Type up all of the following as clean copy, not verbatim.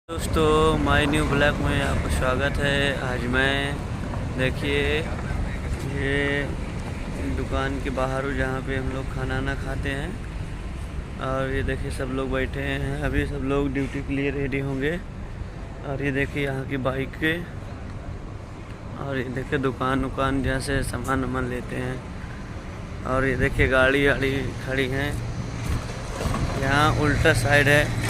दोस्तों my new blog में आपका स्वागत है। आज मैं देखिए ये दुकान के बाहर हूँ जहाँ पे हम लोग खाना ना खाते हैं। और ये देखिए सब लोग बैठे हैं, अभी सब लोग ड्यूटी के लिए रेडी होंगे। और ये देखिए यहाँ की बाइक के, और ये देखिए दुकान जैसे सामान वामान लेते हैं। और ये देखिए गाड़ी खड़ी हैं। यहाँ उल्टा साइड है।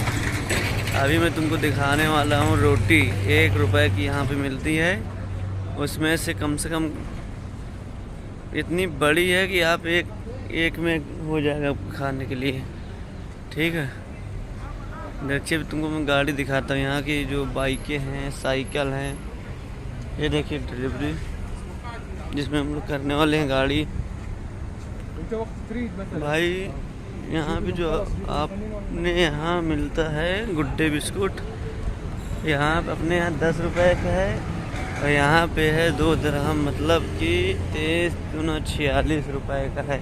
अभी मैं तुमको दिखाने वाला हूँ रोटी 1 रुपए की यहाँ पे मिलती है। उसमें से कम इतनी बड़ी है कि आप एक में हो जाएगा खाने के लिए। ठीक है, देखिए तुमको मैं गाड़ी दिखाता हूँ। यहाँ की जो बाइकें हैं, साइकिल हैं, ये देखिए डिलीवरी जिसमें हम लोग करने वाले हैं गाड़ी। भाई यहाँ पे जो आपने यहाँ मिलता है गुड्डे बिस्कुट, यहाँ अपने यहाँ 10 रुपए का है और यहाँ पे है 2 दिरहम, मतलब कि 43 रुपए का है।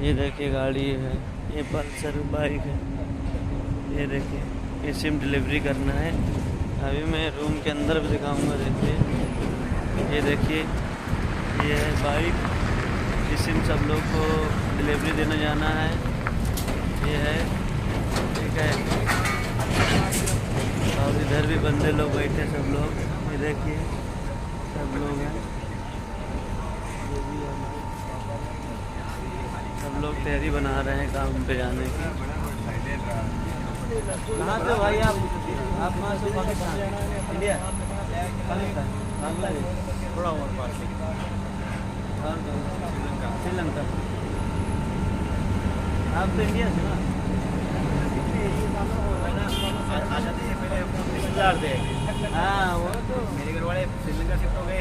ये देखिए गाड़ी है, ये पल्सर बाइक है। ये देखिए इसी में डिलीवरी करना है। अभी मैं रूम के अंदर भी दिखाऊंगा। देखिए ये देखिए ये है बाइक, इसी में सब लोग को डिलीवरी देने जाना है। ये है, ठीक है। और इधर भी बंदे लोग बैठे सब लोग, ये देखिए सब लोग हैं। ये भी है, सब लोग तैयारी बना रहे हैं काम पे जाने की। कहाँ से भाई आप कहाँ से? पाकिस्तान, इंडिया, पाकिस्तान, बांग्लादेश, थोड़ा और पास श्रीलंका। आप तो इंडिया से ना? आजादी से पहले हाँ, वो तो मेरे घर वाले श्रीलंका शिफ्ट हो गए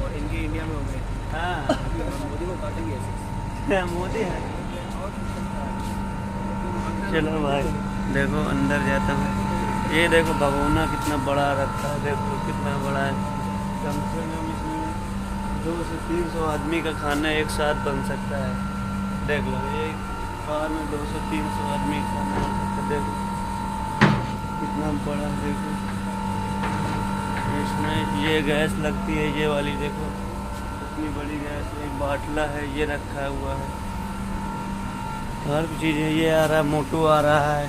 और इनके इंडिया में हो गए। हाँ, मोदी को काटेंगे ऐसे। मोदी है। चलो भाई देखो अंदर जाता हूँ। ये देखो भगोना कितना बड़ा रखा है, देखो कितना बड़ा है। कम से कम इसमें 200 से 300 आदमी का खाना एक साथ बन सकता है। देख लो एक कार में 200 से 300 आदमी का खाना बन सकता है। देखो कितना बड़ा, देखो इसमें ये गैस लगती है, ये वाली देखो इतनी बड़ी गैस। एक बाटला है, ये रखा हुआ है, हर चीज़ है। ये आ रहा है, मोटू आ रहा है।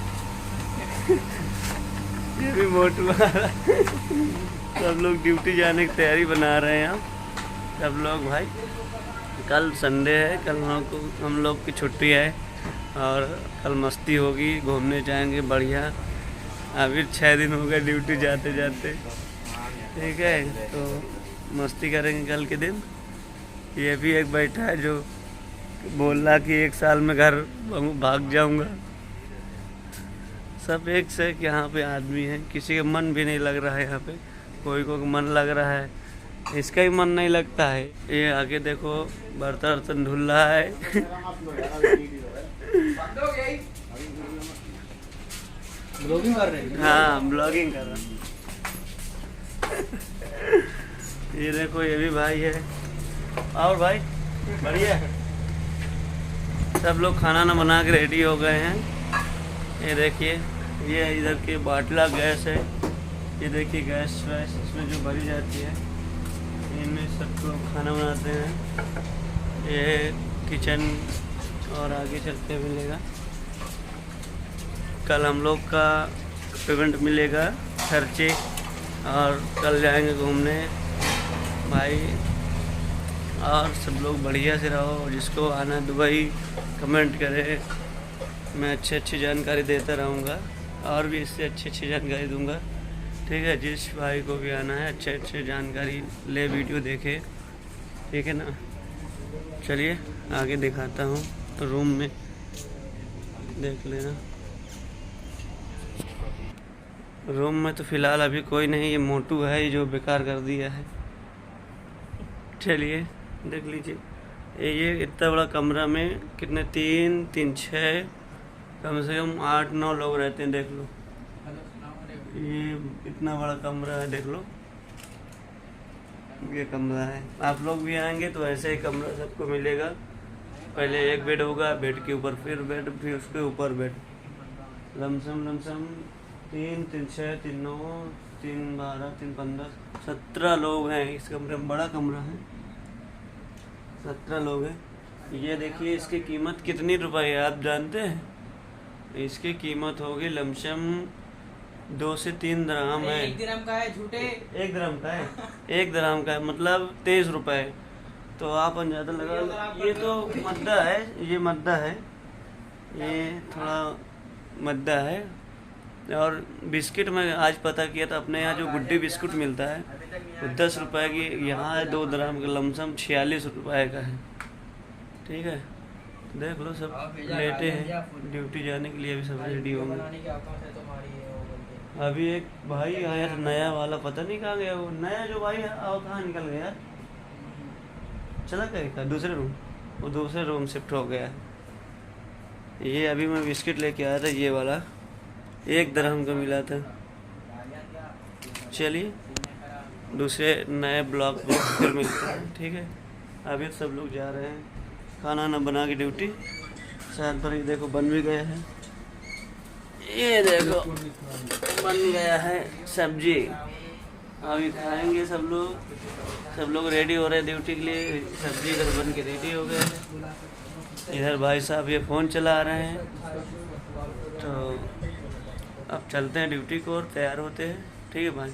ये भी मोटू आ रहा है। सब लोग ड्यूटी जाने की तैयारी बना रहे हैं सब लोग। भाई कल संडे है, कल हम लोग की छुट्टी है और कल मस्ती होगी, घूमने जाएंगे बढ़िया। अभी 6 दिन हो गए ड्यूटी जाते जाते, ठीक है, तो मस्ती करेंगे कल के दिन। ये भी एक बैठा है जो बोल रहा कि 1 साल में घर भाग जाऊंगा। सब एक से एक यहाँ पे आदमी है, किसी का मन भी नहीं लग रहा है यहाँ पे। कोई को मन लग रहा है, इसका ही मन नहीं लगता है। ये आगे देखो बर्तन धुल रहा है। ब्लॉगिंग कर रहे हैं? हाँ, ब्लॉगिंग कर रहा हूँ। ये देखो ये भी भाई है। और भाई बढ़िया है। सब लोग खाना ना बना के रेडी हो गए हैं। ये देखिए ये इधर के बाटला गैस है। ये देखिए गैस इसमें जो भरी जाती है, इनमें सब लोग खाना बनाते हैं। ये किचन और आगे चलते मिलेगा। कल हम लोग का पेमेंट मिलेगा खर्चे, और कल जाएंगे घूमने भाई। और सब लोग बढ़िया से रहो। जिसको आना दुबई कमेंट करे, मैं अच्छी जानकारी देता रहूँगा और भी इससे अच्छी जानकारी दूंगा। ठीक है, जिस भाई को भी आना है अच्छे जानकारी ले, वीडियो देखे, ठीक है ना। चलिए आगे दिखाता हूँ रूम में, देख लेना। रूम में तो फ़िलहाल अभी कोई नहीं, ये मोटू है जो बेकार कर दिया है। चलिए देख लीजिए। ये इतना बड़ा कमरा में कितने 3 6 कम से कम 8-9 लोग रहते हैं। देख लो ये इतना बड़ा कमरा है, देख लो ये कमरा है। आप लोग भी आएंगे तो ऐसे ही कमरा सबको मिलेगा। पहले एक बेड होगा, बेड के ऊपर फिर बेड, फिर उसके ऊपर बेड। लमसम 3 3 6 3 9 3 12 3 15 17 लोग हैं इस कमरे में। बड़ा कमरा है, 17 लोग हैं। ये देखिए इसकी कीमत कितनी रुपए है आप जानते हैं? इसकी कीमत होगी लमसम 2 से 3 दराम है। 1 दिरहम का है झूठे। 1 दराम का है, 1 दराम का है मतलब 23 रुपए। तो आप अंदाजा लगा लो। ये तो मद्दा है, ये मद्दा है, ये थोड़ा मद्दा है। और बिस्किट में आज पता किया था अपने यहाँ जो गुड्डी बिस्कुट मिलता है वो 10 रुपए की, यहाँ है 2 दराम का, लमसम 46 रुपए का है। ठीक है, देख लो सब लेटे हैं ड्यूटी जाने के लिए, अभी सब रेडी होंगे। अभी एक भाई आया था नया वाला, पता नहीं कहाँ गया वो नया जो भाई है, आओ कहाँ निकल गया, चला गया दूसरे रूम, वो दूसरे रूम शिफ्ट हो गया। ये अभी मैं बिस्किट लेके आया था, ये वाला 1 दरहम का मिला था। चलिए दूसरे नए ब्लॉक में फिर मिलते हैं। ठीक है, अभी सब लोग जा रहे हैं खाना ना बना के ड्यूटी। शायद पर ये देखो बन भी गया है, ये देखो बन गया है सब्जी, अभी खाएंगे सब लोग। सब लोग रेडी हो रहे हैं ड्यूटी के लिए, सब्जी इधर बन के रेडी हो गए हैं। इधर भाई साहब ये फ़ोन चला रहे हैं। तो अब चलते हैं ड्यूटी को और तैयार होते हैं। ठीक है भाई।